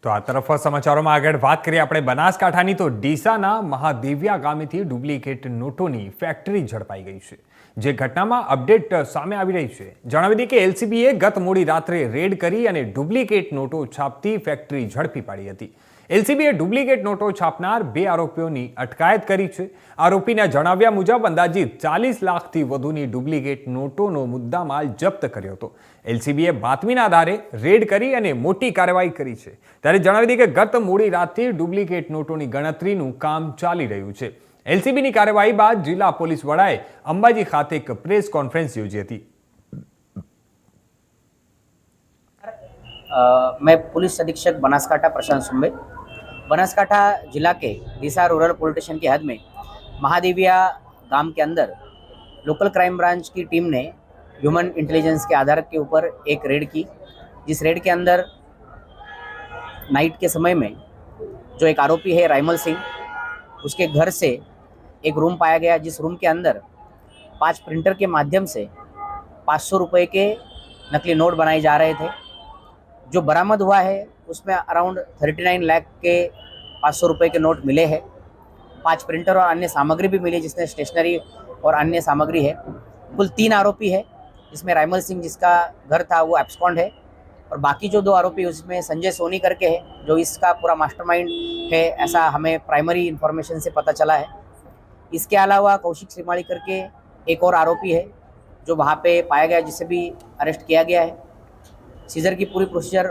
તો આ તરફ સમાચારોમાં આગળ વાત કરીએ આપણે બનાસકાંઠાની તો ડીસાના મહાદેવિયા ગામેથી ડુપ્લિકેટ નોટોની ફેક્ટરી ઝડપાઈ ગઈ છે, જે ઘટનામાં અપડેટ સામે આવી રહી છે। જણાવી દઈએ કે એલસીબીએ ગત મોડી રાત્રે રેડ કરી અને ડુપ્લિકેટ નોટો છાપતી ફેક્ટરી ઝડપી પાડી હતી। એલસીબીએ ડુપ્લિકેટ નોટો છાપનાર 2 આરોપીઓની અટકાયત કરી છે। આરોપીના જણાવ્યા મુજબ અંદાજિત 40 લાખથી વધુની ડુપ્લિકેટ નોટોનો મુદ્દામાલ જપ્ત કર્યો હતો। એલસીબીએ બાતમીના આધારે રેડ કરી અને મોટી કાર્યવાહી કરી છે। ત્યારે જણાવી દઈએ કે ગત મોડી રાતથી ડુપ્લિકેટ નોટોની ગણતરીનું કામ ચાલી રહ્યું છે। એલસીબીની કાર્યવાહી બાદ જિલ્લા પોલીસ વડાએ અંબાજી ખાતે એક પ્રેસ કોન્ફરન્સ યોજી હતી। मैं पुलिस अधीक्षक बनासकांठा प्रशांत सुंबे बनासकांठा जिला के डीसा रूरल पुलिस स्टेशन की हद में महादेविया गांव के अंदर लोकल क्राइम ब्रांच की टीम ने ह्यूमन इंटेलिजेंस के आधार के ऊपर एक रेड की, जिस रेड के अंदर नाइट के समय में जो एक आरोपी है राइमल सिंह, उसके घर से एक रूम पाया गया, जिस रूम के अंदर 5 प्रिंटर के माध्यम से 500 रुपये के नकली नोट बनाए जा रहे थे। जो बरामद हुआ है उसमें अराउंड 39 लाख के 500 रुपये के नोट मिले हैं। 5 प्रिंटर और अन्य सामग्री भी मिली, जिसमें स्टेशनरी और अन्य सामग्री है। कुल 3 आरोपी है, जिसमें राइमल सिंह जिसका घर था वो एब्सकॉन्ड है, और बाकी जो 2 आरोपी उसमें संजय सोनी करके है, जो इसका पूरा मास्टरमाइंड है, ऐसा हमें प्राइमरी इन्फॉर्मेशन से पता चला है। इसके अलावा कौशिक श्रीमाली करके एक और आरोपी है जो वहाँ पे पाया गया, जिसे भी अरेस्ट किया गया है। सीजर की पूरी प्रोसीजर